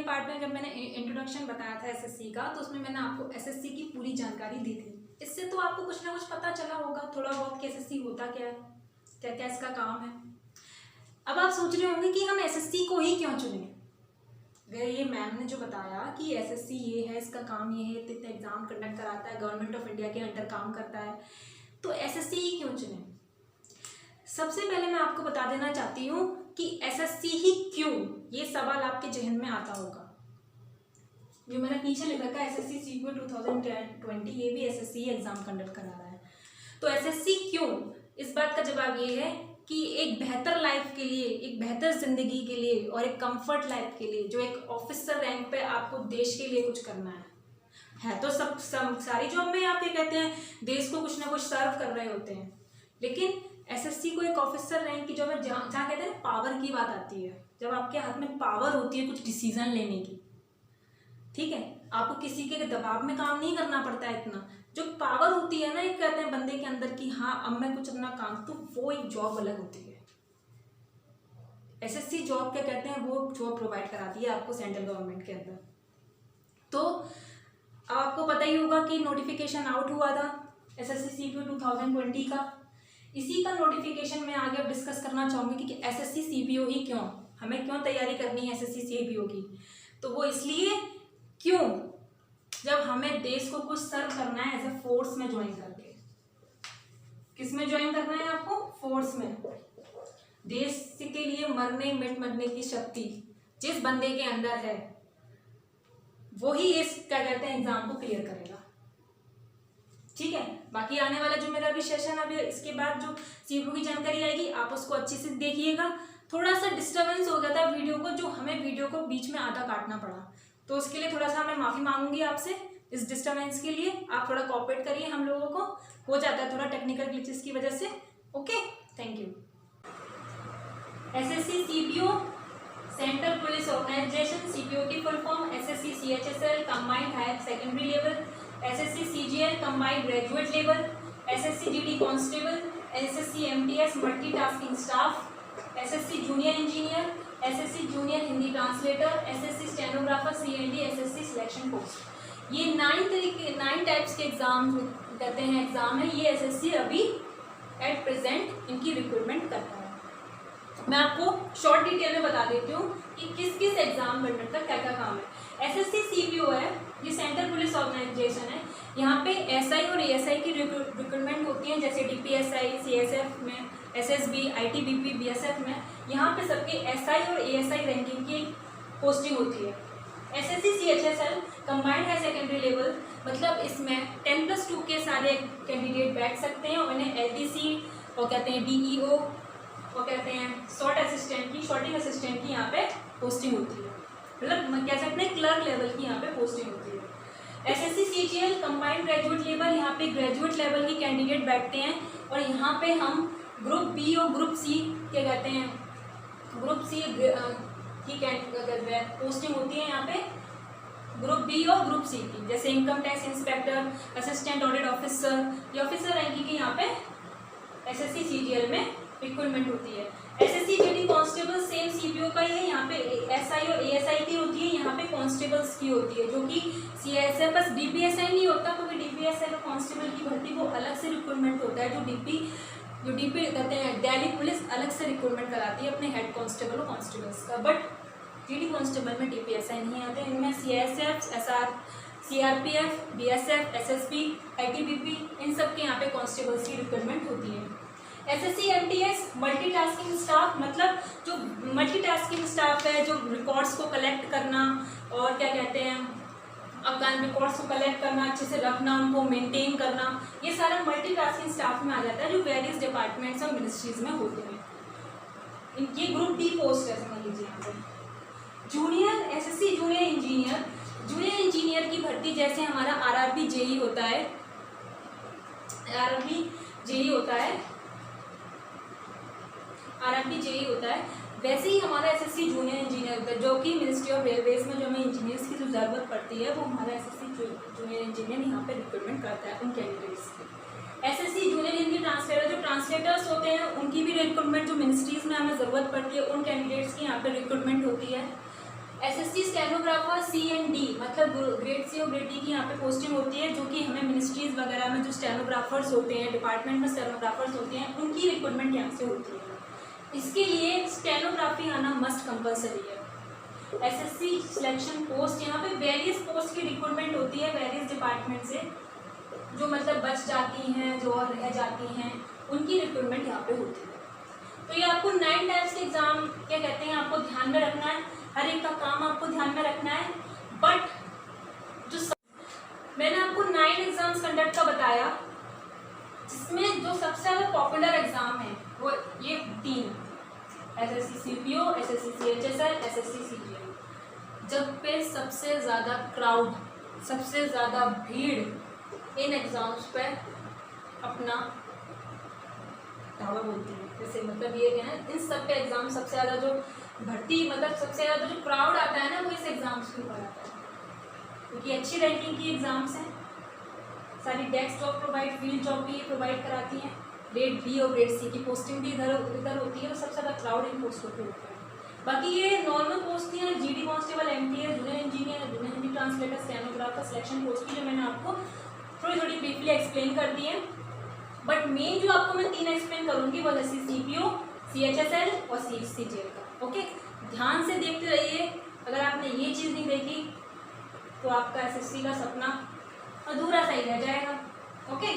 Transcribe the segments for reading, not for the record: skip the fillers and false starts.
वाली पार्ट में जब मैंने इंट्रोडक्शन बताया था एसएससी का, तो उसमें मैंने आपको एसएससी की पूरी जानकारी दी थी। इससे तो आपको कुछ ना कुछ पता चला होगा थोड़ा बहुत कि एसएससी होता क्या है, क्या क्या इसका काम है। अब आप सोच रहे होंगे कि हम एसएससी को ही क्यों चुने। ये मैम ने जो बताया कि एसएससी ये है, इसका काम ये है, इतने एग्जाम कंडक्ट कराता है, गवर्नमेंट ऑफ इंडिया के अंडर काम करता है, तो एसएससी ही क्यों चुने। सबसे पहले मैं आपको बता देना चाहती हूँ कि एसएससी ही क्यों, ये सवाल आपके जहन में आता होगा। जो मैंने पीछे लिख रखा है एसएससी सीपीओ 2020, ये भी एसएससी एग्जाम कंडक्ट करा रहा है। तो एसएससी क्यों, इस बात का जवाब ये है कि एक बेहतर लाइफ के लिए, एक बेहतर जिंदगी के लिए और एक कंफर्ट लाइफ के लिए, जो एक ऑफिसर रैंक पे आपको देश के लिए कुछ करना है तो सब सारी जॉब में आप ये कहते हैं देश को कुछ ना कुछ सर्व कर रहे होते हैं, लेकिन एसएससी को एक ऑफिसर रैंक की जॉब है जहाँ कहते हैं पावर की बात आती है, जब आपके हाथ में पावर होती है कुछ डिसीजन लेने की, ठीक है, आपको किसी के दबाव में काम नहीं करना पड़ता है इतना। जो पावर होती है ना, एक कहते हैं बंदे के अंदर कि हाँ अब मैं कुछ अपना काम, तो वो एक जॉब अलग होती है। एसएससी जॉब क्या कहते हैं, वो जॉब प्रोवाइड कराती है आपको सेंट्रल गवर्नमेंट के अंदर। तो आपको पता ही होगा कि नोटिफिकेशन आउट हुआ था एसएससी सीपीओ 2020 का। इसी का नोटिफिकेशन में आगे अब डिस्कस करना चाहूँगी कि एसएससी सीपीओ ही क्यों, हमें क्यों तैयारी करनी है एसएससी सीपीओ की। तो वो इसलिए क्यों, जब हमें देश को कुछ सर्व करना है एज ए फोर्स में ज्वाइन करके। किस में ज्वाइन करना है आपको, फोर्स में। देश के लिए मरने मिट मरने की शक्ति जिस बंदे के अंदर है, वही इस क्या कहते हैं एग्जाम को क्लियर करेगा, ठीक है। बाकी आने वाला जो मेरा अभी सेशन, अभी इसके बाद जो सीपीओ की जानकारी आएगी आप उसको अच्छे से देखिएगा। थोड़ा सा डिस्टर्बेंस हो गया था वीडियो को, जो हमें वीडियो को बीच में आधा काटना पड़ा, तो उसके लिए थोड़ा सा मैं माफ़ी मांगूंगी आपसे इस डिस्टर्बेंस के लिए। आप थोड़ा कोऑपरेट करिए, हम लोगों को हो जाता है थोड़ा टेक्निकल ग्लिचेस की वजह से। Okay, thank you. SSC CPO central police organisation, CPO की full form SSC CHSL combined higher secondary level, SSC CGL combined graduate level, SSC GD constable, SSC MTS multitasking staff, SSC junior engineer, SSC junior Hindi translator, SSC stenographer, C and D, SSC selection post. ये 9 types के exam कहते हैं, exam है ये SSC अभी at present इनकी recruitment करता है। मैं आपको शॉर्ट डिटेल में बता देती हूँ कि किस किस एग्जाम बनने का क्या क्या काम है। एसएससी सीपीओ है, ये सेंट्रल पुलिस ऑर्गेनाइजेशन है। यहाँ पे एसआई और एएसआई की रिक्रूटमेंट होती है, जैसे डीपीएसआई, सीएसएफ में, एसएसबी, आईटीबीपी, बीएसएफ में। यहाँ पे सबके एसआई और एएसआई रैंकिंग की पोस्टिंग होती है। SSC CHSL combined higher secondary level, मतलब इसमें 10+2 के सारे कैंडिडेट बैठ सकते हैं और इन्हें एलडीसी और कहते हैं डीईओ और कहते हैं शॉर्ट असिस्टेंट की, शॉर्टिंग असिस्टेंट की यहाँ पे पोस्टिंग होती है, मतलब कह सकते हैं क्लर्क लेवल की यहाँ पे पोस्टिंग होती है। SSC CGL combined graduate level, यहाँ पे ग्रेजुएट लेवल की कैंडिडेट बैठते हैं और यहाँ पे हम ग्रुप बी और ग्रुप सी क्या कहते हैं, ग्रुप सी की पोस्टिंग होती है यहाँ पे, ग्रुप बी और ग्रुप सी की, जैसे income tax inspector, assistant audit officer, ये ऑफिसर रैंकिंग की यहाँ पे एसएससी सीजीएल में रिक्रूटमेंट होती है। SSC GD constable same CPO का ही है, यहाँ पे एसआई और एएसआई की होती है, यहाँ पे कांस्टेबल्स की होती है, जो कि सीएसएफ बस डीपीएसआई नहीं होता, क्योंकि डीपीएसआई और कांस्टेबल की भर्ती वो अलग से रिक्रूटमेंट होता है। जो डीपी कहते हैं दिल्ली पुलिस अलग से रिक्रूटमेंट कराती है अपने हेड कांस्टेबल और कांस्टेबल्स का, बट जीडी कांस्टेबल में डीपीएसआई नहीं आते। इनमें CSF, SR, CRPF, BSF, SSB, ITBP, इन सब के यहाँ पे कांस्टेबल्स की रिक्रूटमेंट होती है। एसएससी एमटीएस मल्टीटास्किंग स्टाफ, मतलब जो मल्टीटास्किंग स्टाफ है, जो रिकॉर्ड्स को कलेक्ट करना और क्या कहते हैं अफगान रिकॉर्ड्स को कलेक्ट करना, अच्छे से रखना, उनको मेंटेन करना, ये सारा मल्टीटास्किंग स्टाफ में आ जाता है, जो वेरियस डिपार्टमेंट्स और मिनिस्ट्रीज में होते हैं। इनकी ग्रुप डी पोस्ट है, समझ लीजिए यहाँ पे। Junior SSC junior engineer, junior engineer की भर्ती जैसे हमारा आरआरबी जेई होता है, आरआरबी जेई होता है, वैसे ही हमारा एसएससी जूनियर इंजीनियर होता है, जो कि मिनिस्ट्री ऑफ रेलवेज में जो हमें इंजीनियर्स की जो ज़रूरत पड़ती है, वो हमारा एसएससी जूनियर इंजीनियर यहाँ पे रिक्रूटमेंट करता है उन कैंडिडेट्स की। एसएससी जूनियर हिंदी ट्रांसलेटर, जो ट्रांसलेटर्स होते हैं उनकी भी रिक्रूटमेंट जो मिनिस्ट्रीज़ में हमें ज़रूरत पड़ती है, उन कैंडिडेट्स की यहाँ पे रिक्रूटमेंट होती है। SSC stenographer C and D, मतलब ग्रेड सी और ग्रेड डी की यहाँ पे पोस्टिंग होती है, जो कि हमें मिनिस्ट्रीज वगैरह में जो स्टेनोग्राफर्स होते हैं, डिपार्टमेंट में स्टेनोग्राफर्स होते हैं, उनकी रिक्रूटमेंट यहाँ से होती है। इसके लिए स्टेनोग्राफी आना मस्ट कंपलसरी है। एसएससी सिलेक्शन पोस्ट, यहाँ पे वेरियस पोस्ट की रिक्रूटमेंट होती है वेरियस डिपार्टमेंट से, जो मतलब बच जाती हैं, जो और रह जाती हैं, उनकी रिक्रूटमेंट यहाँ पे होती है। तो ये आपको 9 टाइप्स के एग्जाम क्या कहते हैं आपको ध्यान में रखना है, हर एक का काम आपको ध्यान में रखना है। बट जो मैंने आपको 9 एग्जाम्स कंडक्ट का बताया, जिसमें जो सबसे ज़्यादा पॉपुलर एग्जाम है वो ये 3, SSC CPO, SSC CHSL, SSC CGL. जब पे सबसे ज़्यादा क्राउड, सबसे ज़्यादा भीड़ इन एग्जाम्स पे अपना दावा बोलती है, जैसे मतलब ये है इन सब पे एग्जाम सबसे ज़्यादा जो भर्ती, मतलब सबसे ज़्यादा जो क्राउड आता है ना, वो इस एग्जाम्स के ऊपर आता है, क्योंकि अच्छी रैंकिंग की एग्जाम्स हैं। सारी desk job provide, field job भी प्रोवाइड कराती हैं। ग्रेड बी और ग्रेड सी की पोस्टिंग भी इधर होती है, तो सबसे ज़्यादा क्राउड इन पोस्टों पे होता है। बाकी ये नॉर्मल पोस्ट हैं, GD constable, MTS, junior engineer, junior Hindi translator, stenographer, selection post की जो मैंने आपको थोड़ी थोड़ी ब्रीफली एक्सप्लेन कर दी है। बट मेन जो आपको मैं 3 एक्सप्लेन करूँगी वो एसएससी सीपीओ, सीएचएसएल और सीजीएल का। ओके, ध्यान से देखते रहिए। अगर आपने ये चीज़ नहीं देखी तो आपका एसएससी का सपना अधूरा सा ही रह जाएगा। ओके,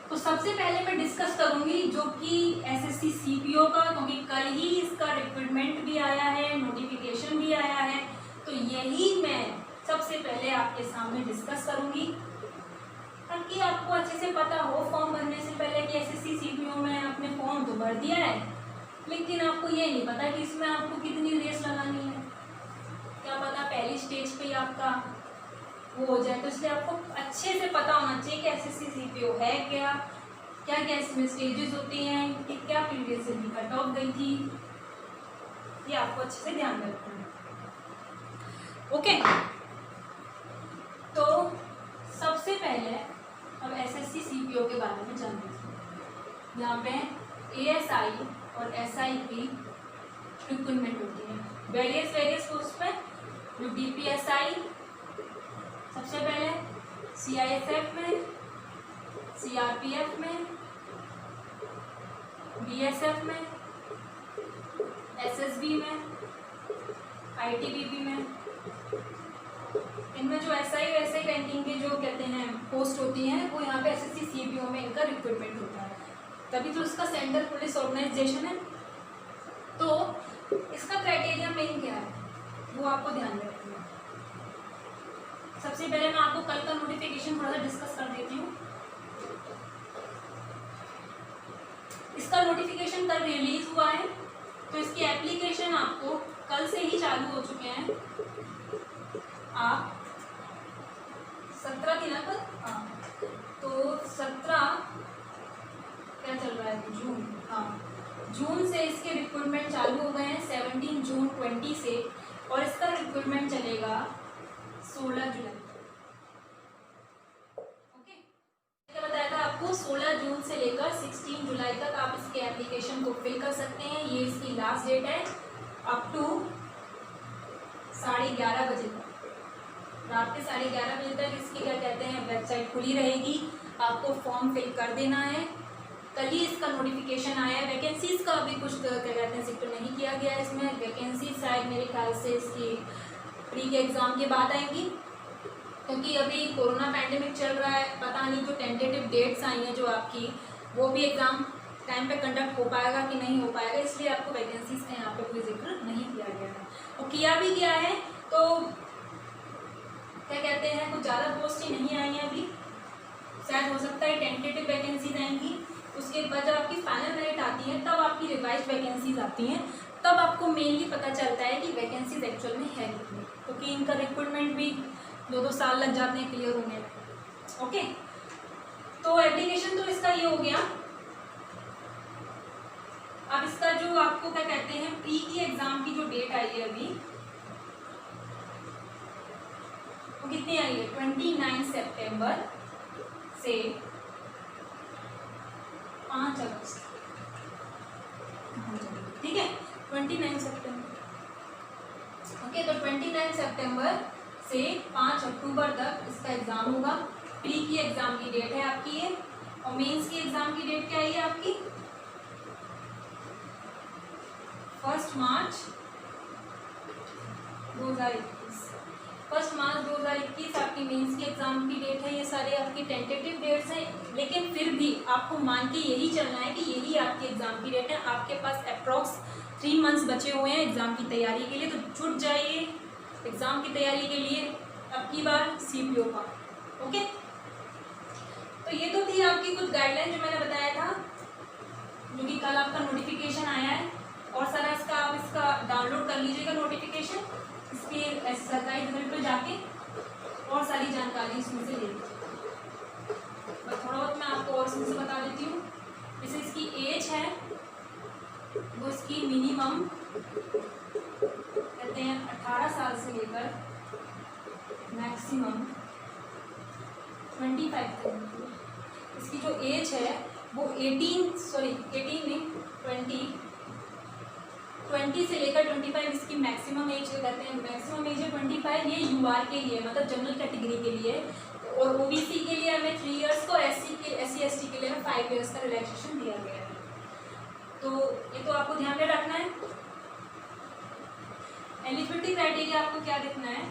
तो सबसे पहले मैं डिस्कस करूंगी जो कि एसएससी सीपीओ का, क्योंकि कल ही इसका रिक्रूटमेंट भी आया है, नोटिफिकेशन भी आया है, तो यही मैं सबसे पहले आपके सामने डिस्कस करूंगी, ताकि आपको अच्छे से पता हो फॉर्म भरने से पहले कि एसएससी सीपीओ में आपने फॉर्म तो भर दिया है, लेकिन आपको ये नहीं पता कि इसमें आपको कितनी रेस लगानी है। क्या पता पहली स्टेज पे ही आपका वो हो जाए, तो इसलिए आपको अच्छे से पता होना चाहिए कि एसएससी सीपीओ है क्या, क्या क्या इसमें स्टेजेस होती हैं, कि क्या प्रीवियस से भी कट ऑफ गई थी, ये आपको अच्छे से ध्यान रखना है। ओके, तो सबसे पहले अब एसएससी सीपीओ के बारे में जानते हैं। यहाँ पे एएसआई और एसआई की रिक्रूटमेंट होती है वेरियस पोस्ट पे। जो डीपीएसआई सबसे पहले, सीआईएसएफ में, सीआरपीएफ में, बीएसएफ में, एसएसबी में, आईटीबीपी में, इनमें जो एसआई और एसआई रैंकिंग के जो कहते हैं पोस्ट होती हैं, वो यहाँ पे एसएससी सीपीओ में इनका रिक्रूटमेंट होता है। तभी तो इसका सेंट्रल पुलिस ऑर्गेनाइजेशन है। तो इसका क्राइटेरिया मेन क्या है वो आपको ध्यान में रखना है। सबसे पहले मैं आपको कल का नोटिफिकेशन थोड़ा सा डिस्कस कर देती हूँ। इसका नोटिफिकेशन कल रिलीज हुआ है, तो इसकी एप्लीकेशन आपको कल से ही चालू हो चुके हैं। आप 17 दिनों पर, हाँ, तो 17 क्या चल रहा है, जून, हाँ, जून से इसके रिक्रूटमेंट चालू हो गए हैं 17 जून 20 से, और इसका रिक्रूटमेंट चलेगा 16 जुलाई। ओके, क्या बताया था आपको, 16 जून से लेकर 16 जुलाई तक आप इसके एप्लीकेशन को फिल कर सकते हैं। ये इसकी लास्ट डेट है, अप टू 11:30 बजे तक, रात के 11:30 बजे तक इसकी क्या कहते हैं वेबसाइट खुली रहेगी। आपको फॉर्म फिल कर देना है। कल ही इसका नोटिफिकेशन आया है। वैकेंसीज का अभी कुछ क्या कहते हैं जिक्र नहीं किया गया है इसमें। वैकेंसी शायद मेरे ख्याल से इसकी प्री के एग्ज़ाम के बाद आएंगी, क्योंकि अभी कोरोना पैंडेमिक चल रहा है। पता नहीं जो टेंटेटिव डेट्स आई हैं जो आपकी, वो भी एग्ज़ाम टाइम पे कंडक्ट हो पाएगा कि नहीं हो पाएगा, इसलिए आपको वैकेंसीज का यहाँ पे कोई जिक्र नहीं किया गया है। और किया भी गया है तो क्या कहते हैं कुछ ज़्यादा पोस्ट ही नहीं आई हैं अभी। शायद हो सकता है टेंटेटिव वैकेंसीज आएंगी, उसके बाद जब आपकी फाइनल मेरिट आती है तब आपकी रिवाइज वैकेंसीज आती हैं, तब आपको मेनली पता चलता है कि वैकेंसीज एक्चुअल में है कितनी, क्योंकि इनका रिक्रूटमेंट भी 2-2 साल लग जाते हैं क्लियर होने में। ओके, तो एप्लीकेशन तो इसका ये हो गया। अब इसका जो आपको क्या कहते हैं प्री की एग्जाम की जो डेट आई है अभी, वो कितनी आई है, 29 सितंबर से 5 अगस्त, ठीक है, 29 सितंबर। ओके, ओके, तो 29 सितंबर से 5 अक्टूबर तक इसका एग्जाम होगा। प्री की एग्जाम की डेट है आपकी ये, और मेंस की एग्जाम की डेट क्या है आपकी 1 मार्च 2021। 1 मार्च 2021 आपकी मेंस की एग्जाम की डेट है। ये सारे आपकी टेंटेटिव डेट्स हैं, लेकिन फिर भी आपको मान के यही चलना है कि यही आपकी एग्जाम की डेट है। आपके पास अप्रॉक्स 3 मंथ्स बचे हुए हैं एग्जाम की तैयारी के लिए, तो जुट जाइए एग्जाम की तैयारी के लिए अब की बार सीपीओ का। ओके, तो ये तो थी आपकी कुछ गाइडलाइन जो मैंने बताया था, जो कि कल आपका नोटिफिकेशन आया है। और सारा इसका आप इसका डाउनलोड कर लीजिएगा नोटिफिकेशन, इसके सरकारी वेबसाइट पर जाके और सारी जानकारी इसमें से ले लीजिए। बस थोड़ा बहुत मैं आपको और इसमें से बता देती हूँ। जैसे इसकी एज है वो इसकी मिनिमम कहते हैं 18 साल से लेकर मैक्सिमम 25 तक। इसकी जो एज है वो 20 से लेकर 25 इसकी मैक्सिमम एज कहते हैं। मैक्सिमम एज है 25। ये यूआर के लिए मतलब जनरल कैटेगरी के लिए, और ओबीसी के लिए हमें 3 इयर्स को, एससी एसटी के लिए हमें 5 इयर्स का रिलैक्सेशन दिया गया है। तो ये तो आपको ध्यान में रखना है। एलिजिबिलिटी क्राइटेरिया आपको क्या देखना है,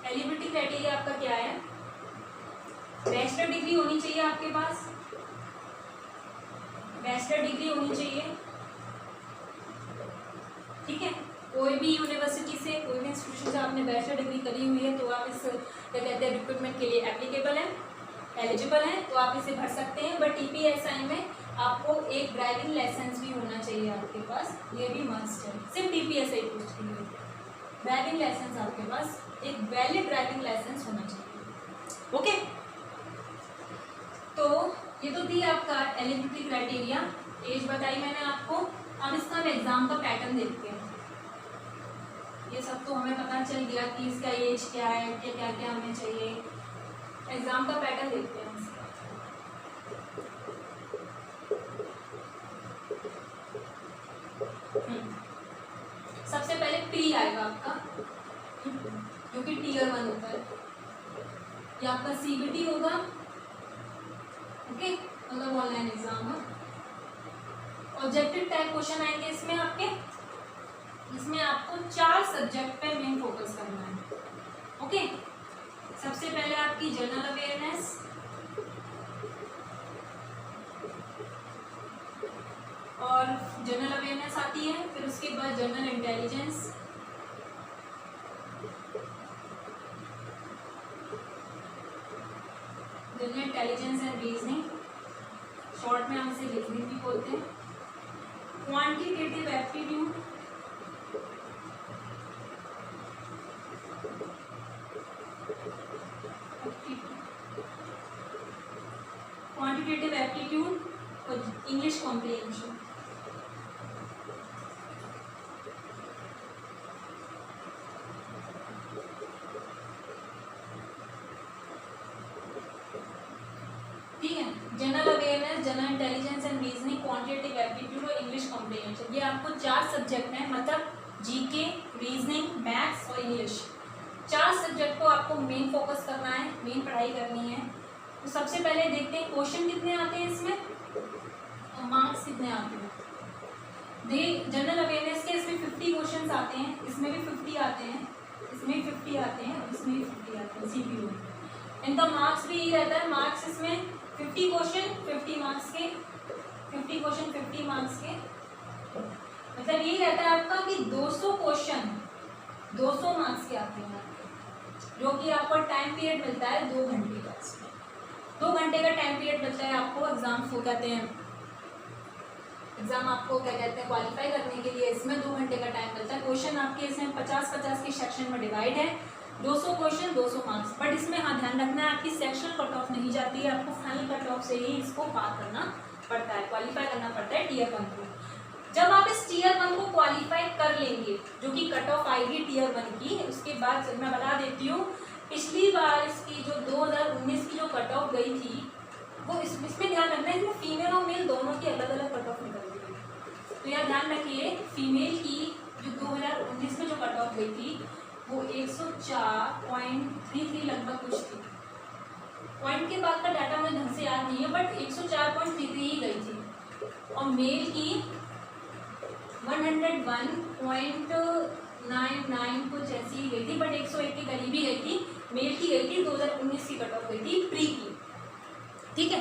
एलिजिबिलिटी क्राइटेरिया आपका क्या है, बैचलर डिग्री होनी चाहिए आपके पास, बैचलर डिग्री होनी चाहिए, ठीक है। कोई भी यूनिवर्सिटी से, कोई भी इंस्टीट्यूशन से आपने बैचलर डिग्री करी हुई है तो आप इस क्या कहते हैं रिक्रूटमेंट के लिए एप्लीकेबल हैं, एलिजिबल हैं, तो आप इसे भर सकते हैं। बट टीपीएसआई में आपको एक ड्राइविंग लाइसेंस भी होना चाहिए आपके पास, ये भी मस्ट है। सिर्फ टीपीएसआई पोस्ट के लिए ड्राइविंग लाइसेंस आपके पास, एक वैलिड ड्राइविंग लाइसेंस होना चाहिए। ओके, तो ये तो थी आपका एलिजिबिलिटी क्राइटेरिया, एज बताई मैंने आपको। अब इसका हम एग्जाम का पैटर्न देखते हैं। ये सब तो हमें पता चल गया कि इसका एज क्या है, क्या क्या हमें चाहिए। एग्जाम का पैटर्न देखते हैं इसका। सबसे पहले प्री आएगा आपका, जो कि टीयर 1 होता है। ये आपका सीबीटी होगा, ओके, मतलब ऑनलाइन एग्जाम है। ऑब्जेक्टिव टाइप क्वेश्चन आएंगे इसमें आपके, इसमें आपको 4 सब्जेक्ट पे मेन फोकस करना है। ओके, सबसे पहले आपकी जनरल अवेयरनेस, और जनरल अवेयरनेस आती है, फिर उसके बाद general intelligence, general intelligence and reasoning, short में हम इसे रीजनिंग भी बोलते हैं। क्वांटिटेटिव एप्टीट्यूड, क्वांटिटेटिव एप्टीट्यूड और इंग्लिश कॉम्प्रिहेंशन। ठीक है, general awareness, general intelligence and reasoning, quantitative aptitude और इंग्लिश कॉम्प्रिहेंशन, ये आपको 4 सब्जेक्ट हैं, मतलब जीके, रीजनिंग, मैथ्स और इंग्लिश। 4 सब्जेक्ट को आपको मेन फोकस करना है, मेन पढ़ाई करनी है। तो सबसे पहले देखते हैं क्वेश्चन कितने आते हैं इसमें और मार्क्स कितने आते हैं। जनरल अवेयरनेस के इसमें 50 क्वेश्चन आते हैं, इसमें भी 50 आते हैं, इसमें भी 50 आते हैं और इसमें भी 50 आते हैं सीपीयू में। इनका मार्क्स भी यही रहता है, मार्क्स इसमें 50 क्वेश्चन 50 मार्क्स के, 50 क्वेश्चन 50 मार्क्स के, मतलब यही रहता है आपका कि 200 क्वेश्चन 200 मार्क्स के आते हैं, जो कि आपको टाइम पीरियड मिलता है 2 घंटे का। 2 घंटे का टाइम पीरियड मिलता है आपको एग्जाम को कहते हैं, एग्जाम आपको क्या कहते हैं क्वालिफाई करने के लिए। इसमें 2 घंटे का टाइम मिलता है। क्वेश्चन आपके इसमें 50-50 के सेक्शन में डिवाइड है, 200 क्वेश्चन 200 मार्क्स। बट इसमें हाँ ध्यान रखना है, आपकी सेक्शनल कट ऑफ नहीं जाती है, आपको फाइनल कट ऑफ से ही इसको पार करना पड़ता है, क्वालिफाई करना पड़ता है टीयर 1 को। जब आप इस टीयर 1 को क्वालिफाई कर लेंगे, जो कि कट ऑफ आएगी टीयर 1 की, उसके बाद मैं बता देती हूँ पिछली बार इसकी जो 2019 की जो कट ऑफ गई थी वो इसमें ध्यान रखना है, इसमें फीमेल और मेल दोनों की अलग अलग कट ऑफ निकल गई। तो यह ध्यान रखिए फीमेल की जो 2019 में जो कट ऑफ गई थी वो 104.33 लगभग कुछ थी। पॉइंट के बाद का डाटा मुझे ढंग से याद नहीं है, बट 104.33 ही गई थी। और मेल की 101.99 कुछ ऐसी ही गई थी, बट 101 के करीब ही गई थी। मेल की गई थी 2019 की कट ऑफ गई थी प्री की, ठीक है,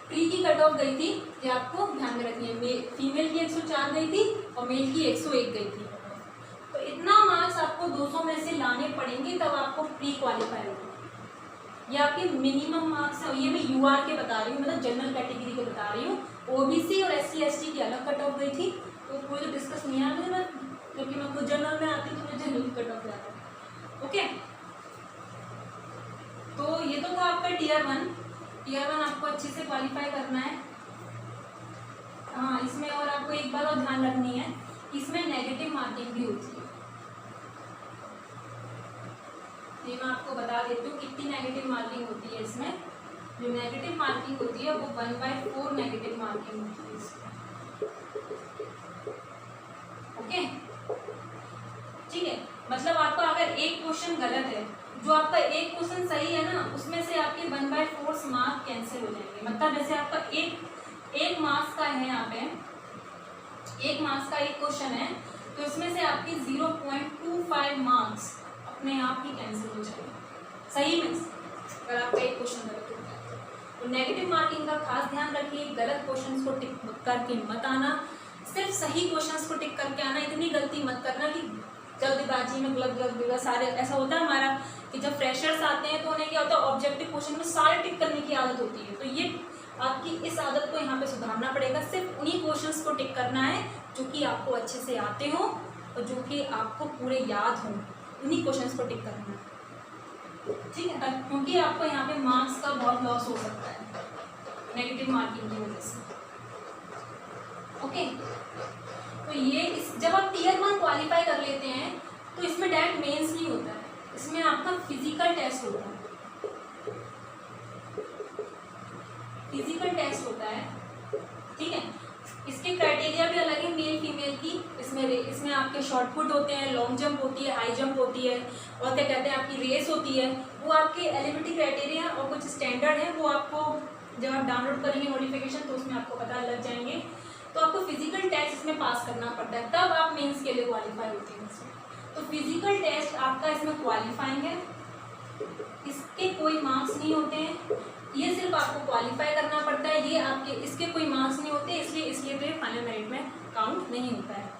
प्री की कट ऑफ गई थी, ये आपको ध्यान में रखनी है। फीमेल की 104 गई थी और मेल की 101 गई थी। तो इतना मार्क्स आपको 200 में से लाने पड़ेंगे तब आपको प्री क्वालिफाई होगा। ये आपके मिनिमम मार्क्स है। ये मैं यूआर के बता रही हूँ, मतलब जनरल कैटेगरी के बता रही हूँ। ओबीसी और एससी एसटी की अलग कट ऑफ गई थी, तो कोई तो डिस्कस नहीं है मुझे, क्योंकि मैं खुद जनरल में आती हूँ तो मुझे जनरल कट ऑफ जाता है। ओके, तो ये तो था आपका टीयर 1। टीयर 1 आपको अच्छे से क्वालिफाई करना है। हाँ, इसमें और आपको एक बात और ध्यान रखनी है, इसमें नेगेटिव मार्किंग भी होती है। ये मैं आपको बता देती हूँ कितनी नेगेटिव मार्किंग होती है इसमें। जो नेगेटिव मार्किंग होती है वो 1/4 नेगेटिव मार्किंग होती है इसमें। ओके, ठीक है, मतलब आपका अगर एक क्वेश्चन गलत है, जो आपका एक क्वेश्चन सही है ना, उसमें से आपके 1/4 मार्क कैंसिल हो जाएंगे। मतलब जैसे आपका एक मार्क्स का है, यहाँ पे 1 मार्क्स का एक क्वेश्चन है, तो इसमें से आपकी 0.25 मार्क्स अपने आप ही कैंसिल हो जाएंगे सही में, अगर आपका एक क्वेश्चन गलत होता है। तो नेगेटिव मार्किंग का खास ध्यान रखिए। गलत क्वेश्चंस को टिक करके मत आना, सिर्फ सही क्वेश्चंस को टिक करके आना। इतनी गलती मत करना कि जल्दबाजी में गलत सारे। ऐसा होता है हमारा कि जब फ्रेशर्स आते हैं तो उन्हें क्या होता है, ऑब्जेक्टिव क्वेश्चन में सारे टिक करने की आदत होती है। तो ये आपकी इस आदत को यहाँ पे सुधारना पड़ेगा। सिर्फ उन्हीं क्वेश्चंस को टिक करना है जो कि आपको अच्छे से आते हो और जो कि आपको पूरे याद हो, उन्हीं क्वेश्चंस को टिक करना है, ठीक है, क्योंकि आपको यहाँ पे मार्क्स का बहुत लॉस हो सकता है नेगेटिव मार्किंग की वजह से। ओके, तो ये जब आप टीयर 1 क्वालिफाई कर लेते हैं तो इसमें डायरेक्ट मेंस नहीं होता है, इसमें आपका फिजिकल टेस्ट होता है। फिजिकल टेस्ट होता है, ठीक है। इसके क्राइटेरिया भी अलग है मेल फीमेल की। इसमें आपके शॉर्ट पुट होते हैं, लॉन्ग जंप होती है, हाई जंप होती है, और क्या कहते हैं आपकी रेस होती है। वो आपके एलिजिबिलिटी क्राइटेरिया और कुछ स्टैंडर्ड है, वो आपको जब आप डाउनलोड करेंगे नोटिफिकेशन तो उसमें आपको पता लग जाएंगे। तो आपको फिजिकल टेस्ट इसमें पास करना पड़ता है, तब आप मेंस के लिए क्वालिफाई होते हैं इसमें। तो फिजिकल टेस्ट आपका इसमें क्वालिफाइंग है, इसके कोई मार्क्स नहीं होते हैं, ये सिर्फ आपको क्वालिफाई करना पड़ता है। ये आपके इसके कोई मार्क्स नहीं होते, इसलिए तो ये फाइनल मेरिट में काउंट नहीं होता है।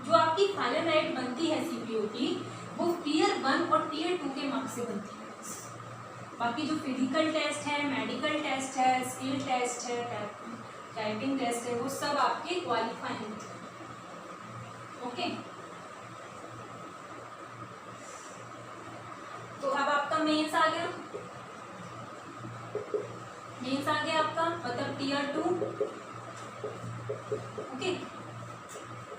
जो आपकी फाइनल मेरिट बनती है सीपीओ की, वो टीयर 1 और टीयर 2 के मार्क्स से बनती है। बाकी जो फिजिकल टेस्ट है, मेडिकल टेस्ट है, स्किल टेस्ट है, टाइपिंग टेस्ट है, वो सब आपके क्वालिफाइंग होते हैं। ओके, तो अब आपका मेंस आ गया, मेंस आ गया आपका, मतलब टीयर 2। ओके,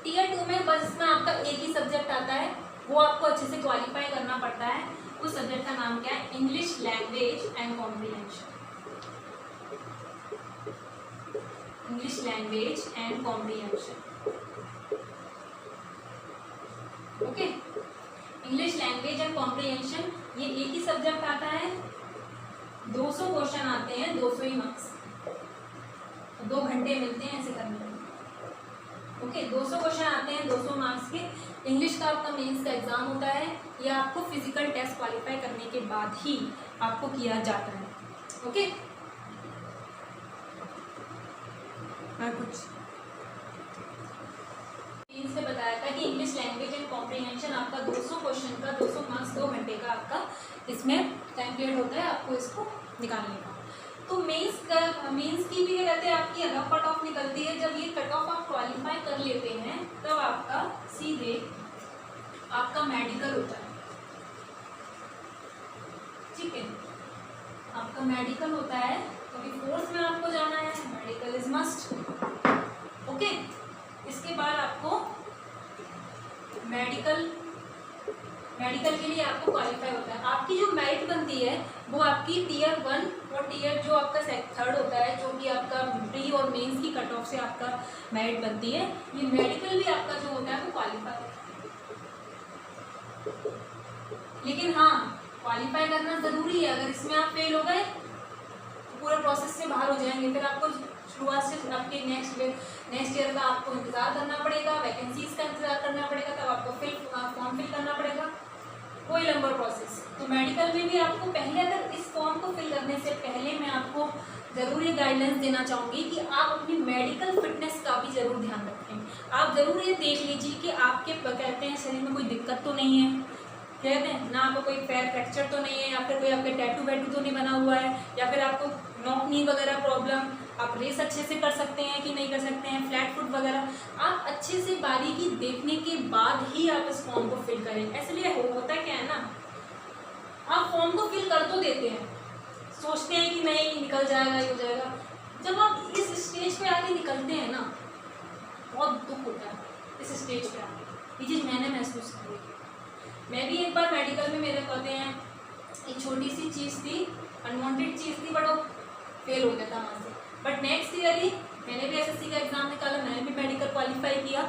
टीयर 2 में बस इसमें आपका एक ही सब्जेक्ट आता है, वो आपको अच्छे से क्वालिफाई करना पड़ता है। उस सब्जेक्ट का नाम क्या है? English language and comprehension. English language and comprehension. Okay, English language and comprehension, ये एक ही सब्जेक्ट आता है। 200 क्वेश्चन आते हैं, 200 ही मार्क्स, 2 घंटे मिलते हैं ऐसे करने में। ओके, 200 क्वेश्चन आते हैं, 200 मार्क्स के। इंग्लिश का आपका मेंस का एग्जाम होता है, यह आपको फिजिकल टेस्ट क्वालिफाई करने के बाद ही आपको किया जाता है। ओके, और कुछ मेंस में बताया था कि इंग्लिश लैंग्वेज एंड कॉम्प्रिहेंशन आपका 200 क्वेश्चन का 200 मार्क्स 2 घंटे का आपका इसमें टाइम पीरियड होता है आपको इसको निकालने का। तो मेंस की भी कहते हैं आपकी अलग कट ऑफ निकलती है। जब ये कट ऑफ आप क्वालिफाई कर लेते हैं तब आपका सीधे आपका मेडिकल होता है, ठीक है, आपका मेडिकल होता है, क्योंकि फोर्स में आपको जाना है, मेडिकल इज मस्ट। ओके, इसके बाद आपको मेडिकल मेडिकल के लिए आपको क्वालिफाई होता है। आपकी जो मेरिट बनती है वो आपकी टीयर 1 और टीयर जो आपका 3rd होता है, जो कि आपका प्री और मेंस की कट ऑफ से आपका मेरिट बनती है। ये मेडिकल भी आपका जो होता है वो क्वालिफाई होता है। लेकिन हाँ, क्वालिफाई करना ज़रूरी है। अगर इसमें आप फेल हो गए तो पूरे प्रोसेस से बाहर हो जाएंगे। फिर आपको शुरुआत से आपके नेक्स्ट ईयर का आपको इंतज़ार करना पड़ेगा, वैकेंसीज का इंतज़ार करना पड़ेगा, तब आपको फॉर्म फिल करना पड़ेगा, कोई लंबा प्रोसेस। तो मेडिकल में भी आपको पहले, अगर इस फॉर्म को फिल करने से पहले मैं आपको ज़रूरी गाइडलाइंस देना चाहूँगी कि आप अपनी मेडिकल फिटनेस का भी ज़रूर ध्यान रखें। आप ज़रूर ये देख लीजिए कि आपके कहते हैं शरीर में कोई दिक्कत तो नहीं है, कहते हैं ना, आपको कोई पैर फ्रैक्चर तो नहीं है, या फिर कोई आपके टैटू वैटू तो नहीं बना हुआ है, या फिर आपको नॉक नी वगैरह प्रॉब्लम, आप रेस अच्छे से कर सकते हैं कि नहीं कर सकते हैं, फ्लैट फुट वगैरह, आप अच्छे से बारीकी देखने के बाद ही आप इस फॉर्म को फिल करें। इसलिए होता क्या है ना, आप फॉर्म को फिल कर तो देते हैं, सोचते हैं कि नहीं निकल जाएगा, ये हो जाएगा। जब आप इस स्टेज पे आके निकलते हैं ना, बहुत दुख होता है इस स्टेज पे आके। ये चीज़ मैंने महसूस की। मैं भी एक बार मेडिकल में, मेरे कहते हैं एक छोटी सी चीज़ थी, अनवांटेड चीज़ थी, बट वो फेल हो गया था वहाँ से। बट नेक्स्ट ईयर ही मैंने भी एसएससी का एग्ज़ाम निकाला, मैंने भी मेडिकल क्वालिफाई किया।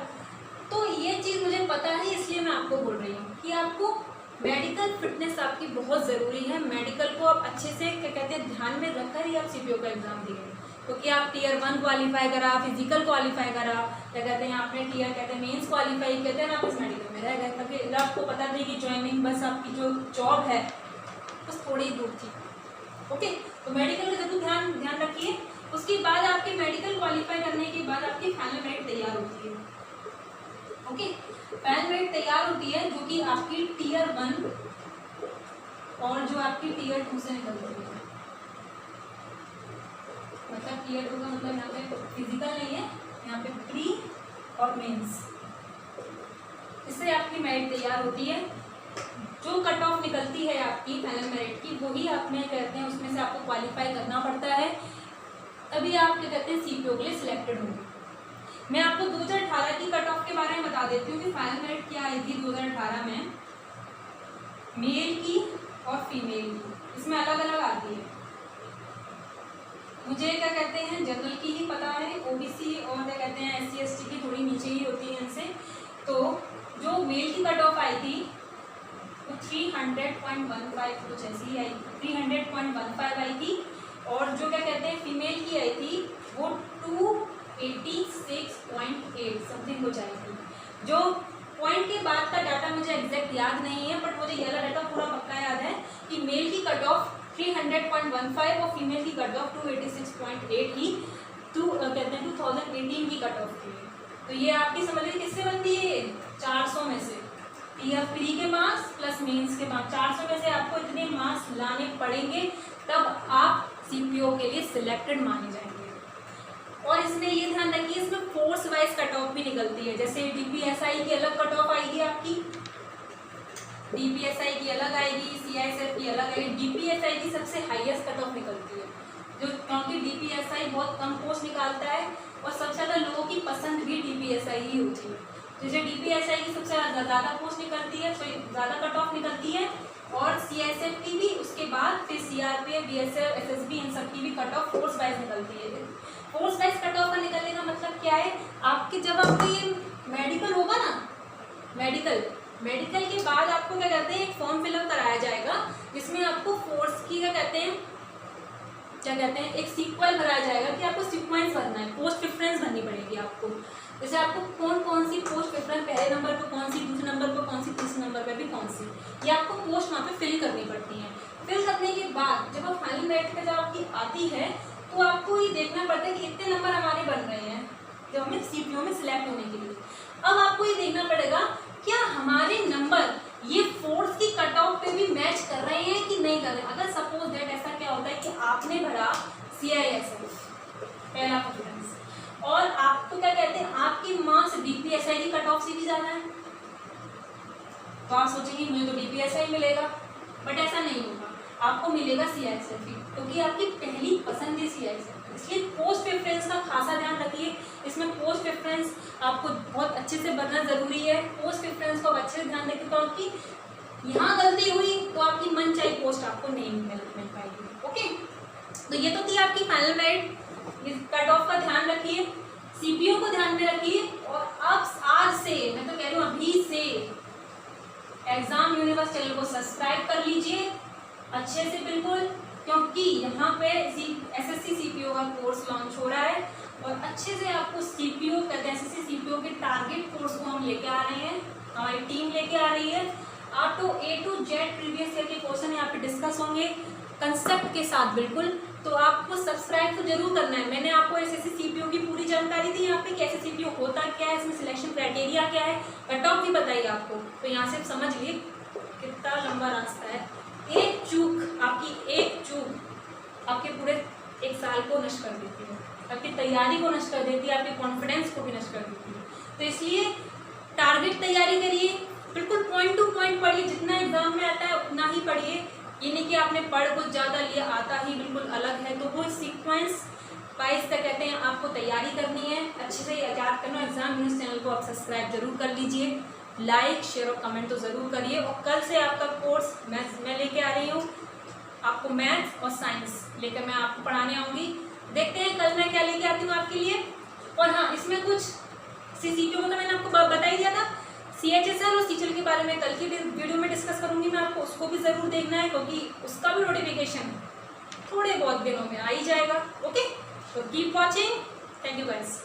तो ये चीज़ मुझे पता है, इसलिए मैं आपको बोल रही हूँ कि आपको मेडिकल फिटनेस आपकी बहुत ज़रूरी है। मेडिकल को आप अच्छे से क्या कहते हैं ध्यान में रखकर ही आप सीपीओ का एग्ज़ाम दिए, क्योंकि आप टीयर 1 क्वालिफाई करा, फिजिकल क्वालिफाई करा, क्या कहते हैं आपने टीयर कहते हैं मेंस क्वालिफाई कहते हैं ना, आप इस मेडिकल में रह गए। ताकि आपको पता थी कि ज्वाइनिंग बस आपकी जो जॉब है बस थोड़ी ही दूर थी। ओके, तो मेडिकल का जरूर ध्यान रखिए। उसके बाद आपके मेडिकल क्वालिफाई करने के बाद आपकी फाइनल मेरिट तैयार होती है। ओके, फाइनल मेरिट तैयार होती है जो कि आपकी टीयर 1 और जो आपकी टीयर 2 से निकलती है। मतलब टीयर 2 का मतलब यहाँ पे फिजिकल नहीं है, यहाँ पे प्री और मेंस, इससे आपकी मेरिट तैयार होती है। जो कट ऑफ निकलती है आपकी फाइनल मेरिट की, वही आप में कहते हैं उसमें से आपको क्वालिफाई करना पड़ता है, तभी आप क्या कहते हैं सीपीओ के लिए सिलेक्टेड होंगे। मैं आपको 2018 की कट ऑफ के बारे में बता देती हूँ कि फाइनल मेरिट क्या आई थी 2018 में, मेल की और फीमेल की, इसमें अलग अलग आती है। मुझे क्या कहते हैं जनरल की ही पता है, ओबीसी और क्या कहते हैं एससी एसटी की थोड़ी नीचे ही होती है इनसे। तो जो मेल की कट ऑफ आई थी वो 300.15 कुछ ऐसी आई, 300.15 आई थी, और जो क्या कहते हैं फीमेल की आई थी वो 286.8 समथिंग कुछ आई थी। जो पॉइंट के बाद का डाटा मुझे एग्जैक्ट याद नहीं है, बट मुझे ये डाटा पूरा पक्का याद है कि मेल की कट ऑफ 300.15 और फीमेल की कट ऑफ 286.8 ही कहते हैं 2018 की कट ऑफ थी। तो ये आपकी समझ लीजिए किससे बनती है, 400 में से, टीयर प्री के मार्क्स प्लस मेंस के मार्क्स, 400 में से आपको इतने मार्क्स लाने पड़ेंगे, तब आप सीपीओ के लिए सिलेक्टेड माने जाएंगे। और इसमें ये ध्यान रखिए, इसमें फोर्स वाइज कट ऑफ भी निकलती है। जैसे डीपीएसआई की अलग कट ऑफ आएगी आपकी, डीपीएसआई की अलग आएगी, सीआईएसएफ की अलग आएगी। डीपीएसआई की सबसे हाईएस्ट कट ऑफ निकलती है, जो क्योंकि डीपीएसआई बहुत कम पोस्ट निकालता है और सबसे ज़्यादा लोगों की पसंद भी डीपीएसआई ही होती है। जैसे डीपीएसआई की सबसे ज़्यादा पोस्ट निकलती है, ज़्यादा कट ऑफ निकलती है, और सीआईएसएफ की भी, उसके बाद फिर सीआरपीएफ, बीएसएफ, एसएसबी, इन सब की भी कट ऑफ फोर्स वाइज निकलती है। फोर्स वाइज कट ऑफ का निकलने का मतलब क्या है, आपके जब आपको ये मेडिकल होगा ना, मेडिकल के बाद आपको क्या कहते हैं एक फॉर्म फिलअप कराया जाएगा, जिसमें आपको फोर्स की क्या कहते हैं एक सीक्वल भराया जाएगा कि आपको सीक्वेंस भरना है, पोस्ट प्रेफरेंस भरनी पड़ेगी आपको। जैसे आपको कौन सी पोस्ट प्रेफरेंस, पहले नंबर पर कौन सी, दूसरे नंबर पर कौन सी, तीसरे नंबर पर भी कौन सी, ये आपको पोस्ट वहाँ पे फिल करनी पड़ती है। फिल करने के बाद जब आप फाइनल मेरिट पे जब आपकी आती है, तो आपको ये देखना पड़ता है कि इतने नंबर हमारे बन रहे हैं जब हमें सीपीओ में सिलेक्ट होने के लिए। अब आपको ये देखना पड़ेगा क्या हमारे नंबर ये फोर्स की कट ऑफ पे भी मैच कर रहे हैं कि नहीं कर रहे हैं। अगर सपोज दैट ऐसा क्या होता है कि आपने भरा सीआईएसएफ पहला प्रेफरेंस, और आपको क्या कहते हैं आपकी मार्क्स डीपीएसआई की कट ऑफ से भी ज़्यादा है, तो आप सोचेंगे मुझे तो डीपीएसआई मिलेगा, बट ऐसा नहीं होगा, आपको मिलेगा सीआईएसएफ ही, क्योंकि आपकी पहली पसंद है सीआईएसएफ। इसलिए पोस्ट प्रेफरेंस का खासा ध्यान रखिए। इसमें पोस्ट प्रेफरेंस आपको बहुत अच्छे से भरना ज़रूरी है। पोस्ट प्रेफरेंस को अच्छे से ध्यान रखिए, क्योंकि यहाँ गलती हुई तो आपकी मनचाही पोस्ट आपको नहीं मिल पाएगी। ओके, तो ये तो थी आपकी फाइनल मेरिट। कट ऑफ का ध्यान रखिए, सीपीओ को ध्यान में रखिए, और अब आज से मैं तो कह रही हूँ अभी से एग्जाम यूनिवर्स चैनल को सब्सक्राइब कर लीजिए अच्छे से बिल्कुल, क्योंकि यहाँ पे एसएससी सीपीओ का कोर्स लॉन्च हो रहा है और अच्छे से आपको सीपीओ एसएससी सीपीओ के टारगेट कोर्स को हम लेके आ रहे हैं, हमारी टीम लेके आ रही है। आप तो A to Z previous year के क्वेश्चन यहाँ पे डिस्कस होंगे कंसेप्ट के साथ बिल्कुल, तो आपको सब्सक्राइब तो जरूर करना है। मैंने आपको एसएससी सीपीओ की पूरी जानकारी दी यहाँ पे, कैसे सीपीओ होता क्या है, इसमें सिलेक्शन क्राइटेरिया क्या है, कट ऑफ भी बताई आपको, तो यहाँ से समझ लिए कितना लंबा रास्ता है। एक चूक, आपकी एक चूक आपके पूरे एक साल को नष्ट कर देती है, आपकी तैयारी को नष्ट कर देती है, आपके कॉन्फिडेंस को भी नष्ट कर देती है। तो इसलिए टारगेट तैयारी करिए, बिल्कुल पॉइंट टू पॉइंट पढ़िए, जितना एग्जाम में आता है उतना ही पढ़िए। ये नहीं कि आपने पढ़ कुछ ज़्यादा लिया, आता ही बिल्कुल अलग है। तो वो सीक्वेंस वाइज क्या कहते हैं, आपको तैयारी करनी है, अच्छे से याद करना। एग्जाम न्यूज़ चैनल को आप सब्सक्राइब जरूर कर लीजिए, लाइक शेयर और कमेंट तो ज़रूर करिए। और कल से आपका कोर्स मैं लेके आ रही हूँ, आपको मैथ्स और साइंस लेकर मैं आपको पढ़ाने आऊँगी। देखते हैं कल मैं क्या लेके आती हूँ आपके लिए। और हाँ, इसमें कुछ सीपीओ को तो मैंने आपको बता ही दिया था, CHSL और सीचल के बारे में कल की वीडियो में डिस्कस करूंगी मैं, आपको उसको भी ज़रूर देखना है, क्योंकि उसका भी नोटिफिकेशन थोड़े बहुत दिनों में आ ही जाएगा। ओके, तो keep watching, thank you guys.